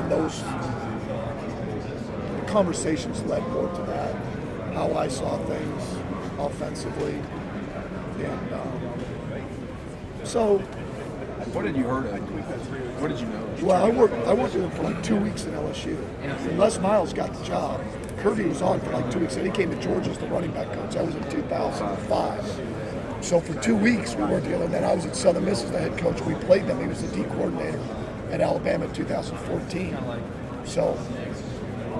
and those conversations led more to that, how I saw things offensively. And so. What had you heard of? What did you know? Well, I worked with him for like 2 weeks in LSU. And Les Miles got the job. Kirby was on for like 2 weeks. Then he came to Georgia as the running back coach. That was in 2005. So for 2 weeks we worked together. And then I was at Southern Miss as the head coach. We played them. He was the D coordinator at Alabama in 2014. So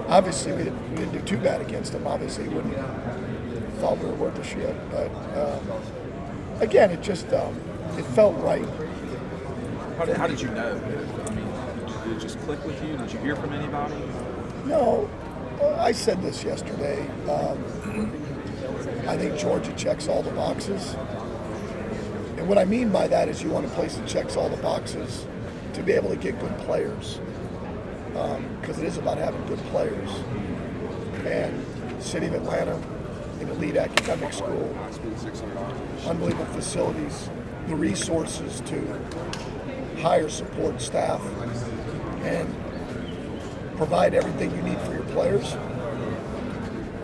obviously we didn't do too bad against him. Obviously, he wouldn't thought we were worth a shit. But again, it just it felt right. How did you know? I mean, did it just click with you? Did you hear from anybody? No, I said this yesterday. I think Georgia checks all the boxes. And what I mean by that is you want a place that checks all the boxes to be able to get good players. Because it is about having good players. And the city of Atlanta, an elite academic school, unbelievable facilities, the resources to hire support staff and provide everything you need for your players.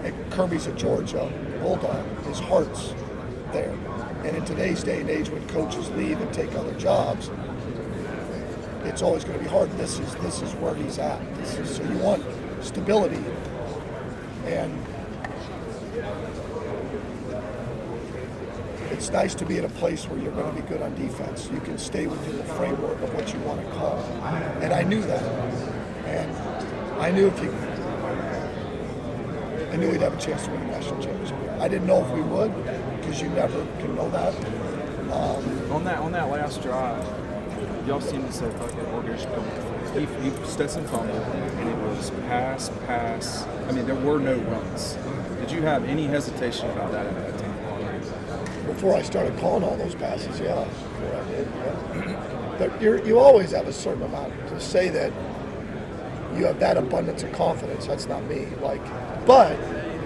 And Kirby's a Georgia Bulldog. His heart's there. And in today's day and age, when coaches leave and take other jobs, it's always going to be hard. This is where he's at. So you want stability. And it's nice to be at a place where you're going to be good on defense. You can stay within the framework of what you want to call. And I knew that. And I knew we'd have a chance to win a national championship. I didn't know if we would, because you never can know that. On that last drive, y'all seemed to say, "Fuck it, we're just going for it." He Stetson fumbled, and it was pass. I mean, there were no runs. Did you have any hesitation about that at that time? Before I started calling all those passes, yeah. But you always have a certain amount. To say that you have that abundance of confidence, that's not me.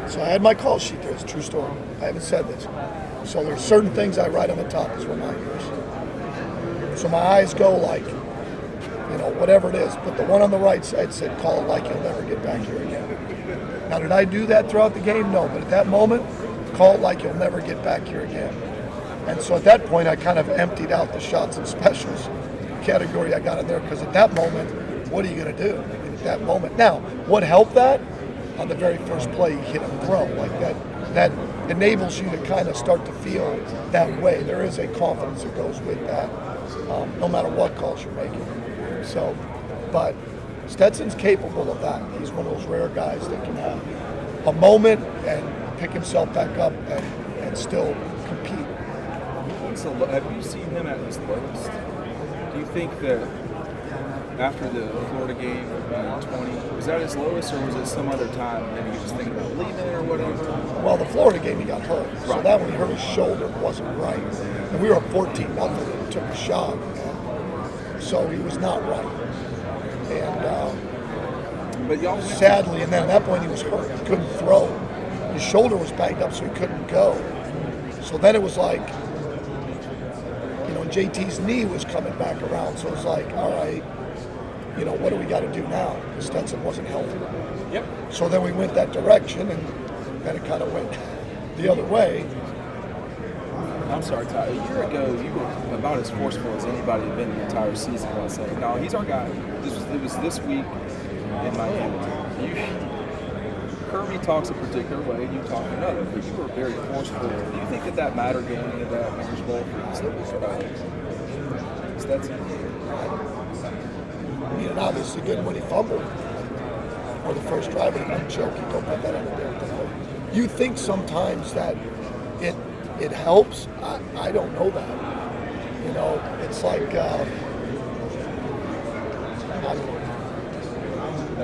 So I had my call sheet there. It's a true story. I haven't said this. So there's certain things I write on the top as reminders. So my eyes go like, whatever it is. But the one on the right side said, "Call it like you'll never get back here again." Now, did I do that throughout the game? No. But at that moment, call it like you'll never get back here again. And so at that point, I kind of emptied out the shots and specials category I got in there, because at that moment, what are you going to do at that moment? Now, what helped that? On the very first play, you hit and throw like that. That enables you to kind of start to feel that way. There is a confidence that goes with that, no matter what calls you're making. So, but Stetson's capable of that. He's one of those rare guys that can have a moment and pick himself back up and still compete. Have you seen him at his lowest? Do you think that after the Florida game in 20, was that his lowest, or was it some other time maybe he was thinking about leaving or whatever? Well, the Florida game he got hurt. Right. So that when he hurt his shoulder wasn't right. And we were up 14-0 and took a shot. And so he was not right. And but y'all sadly, and then at that point he was hurt. He couldn't throw. His shoulder was banged up, so he couldn't go. So then it was like, JT's knee was coming back around. So it was like, all right, what do we got to do now? Because Stetson wasn't healthy. Yep. So then we went that direction, and then it kind of went the other way. I'm sorry, Todd. A year ago, you were about as forceful as anybody had been the entire season. I said, "No, he's our guy." It was this week in Miami. Kirby talks a particular way, and you talk another, but you were very forceful. Do you think that mattered going into that Orange Bowl for Stetson? I mean, it obviously didn't when he fumbled, or the first drive of the choke. You don't put that in there. You think sometimes that it helps. I don't know that. It's like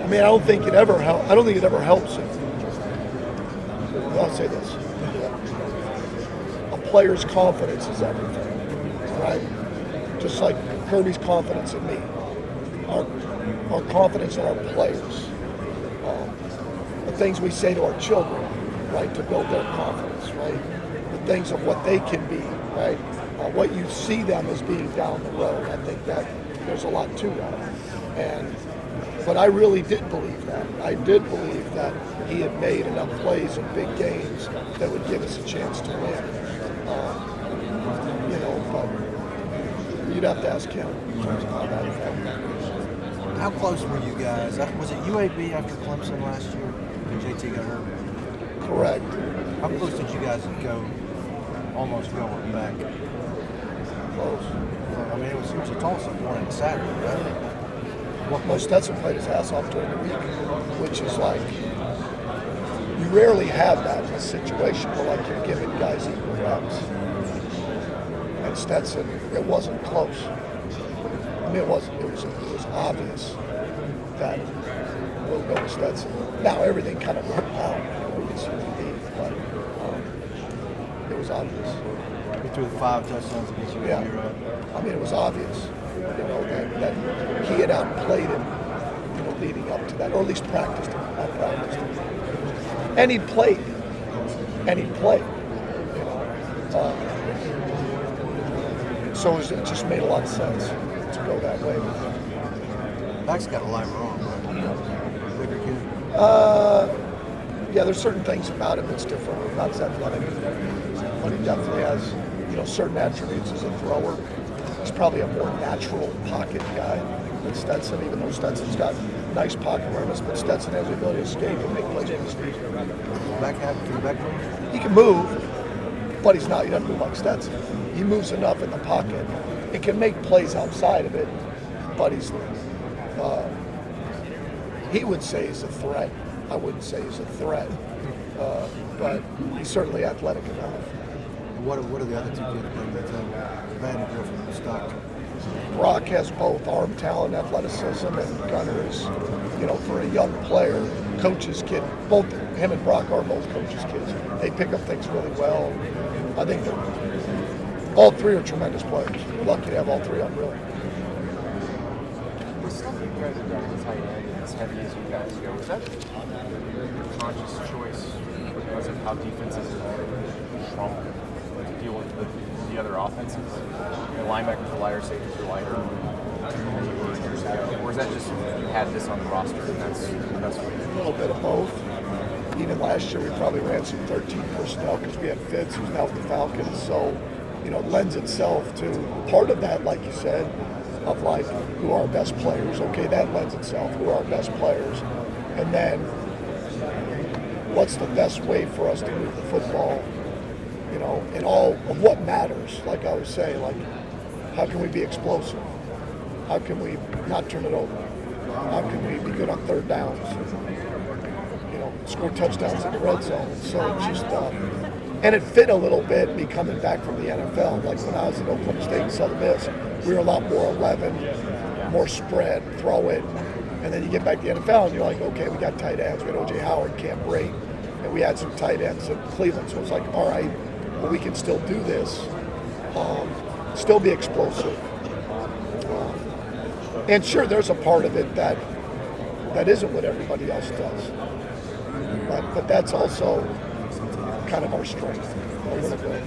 I don't think it ever helps. I don't think it ever helps. I'll say this: a player's confidence is everything, right? Just like Kirby's confidence in me, our confidence in our players, the things we say to our children, right, to build their confidence, right? The things of what they can be, right? What you see them as being down the road. I think that there's a lot to that, and But I really did believe that. I did believe that he had made enough plays in big games that would give us a chance to win. But you'd have to ask him in terms of how that affected. How close were you guys? Was it UAB after Clemson last year when JT got hurt? Correct. How close did you guys go, almost going back? Close. I mean, it was a toss-up on Saturday, right? Well, Stetson played his ass off during the week, which is like, you rarely have that in a situation where like you're giving guys equal reps. And Stetson, it wasn't close. I mean, it was obvious that we'll go with Stetson. Now everything kind of worked out, we can see but it was obvious. He threw the 5 touchdowns against UAB, Yeah. right? I mean, it was obvious, that he had outplayed him, leading up to that, or at least practiced him, out-practiced him. And he played. So it just made a lot of sense to go that way. Max got a line wrong, right? Bigger kid. Yeah, there's certain things about him that's different. Not as athletic, but he definitely has, certain attributes as a thrower. He's probably a more natural pocket guy than Stetson, even though Stetson's got nice pocket awareness, but Stetson has the ability to escape and make plays on his feet. He can move, but he doesn't move like Stetson. He moves enough in the pocket. It can make plays outside of it, but he would say he's a threat. I wouldn't say he's a threat, but he's certainly athletic enough. What are the other two kids bringing to the table? Vanderbilt from Stockton. Brock has both arm talent, athleticism, and Gunner is, for a young player, coach's kid. Both him and Brock are both coach's kids. They pick up things really well. I think that all three are tremendous players. We're lucky to have all three on really. The stuff you guys have done with tight end, as heavy as you guys go, is that a conscious choice because of how defenses have shrunk to deal with the other offenses? The linebackers are lighter, safeties are lighter than you were years ago. Or is that just you had this on the roster and that's the best way? A little bit of both. Even last year, we probably ran some 13 personnel because we had Fitz, who's now with the Falcons. So, it lends itself to part of that, like you said, of like who are our best players. Okay, that lends itself. Who are our best players? And then what's the best way for us to move the football? In all of what matters. Like I was saying, like how can we be explosive? How can we not turn it over? How can we be good on third downs? Score touchdowns in the red zone. So it's just, and it fit a little bit me coming back from the NFL. Like when I was at Oklahoma State and Southern Miss, we were a lot more 11, more spread, throw it. And then you get back to the NFL and you're like, okay, we got tight ends. We had O.J. Howard, Cam Brate, and we had some tight ends in Cleveland. So it was like, all right, well, we can still do this, still be explosive. And sure, there's a part of it that isn't what everybody else does. But that's also kind of our strength a little bit.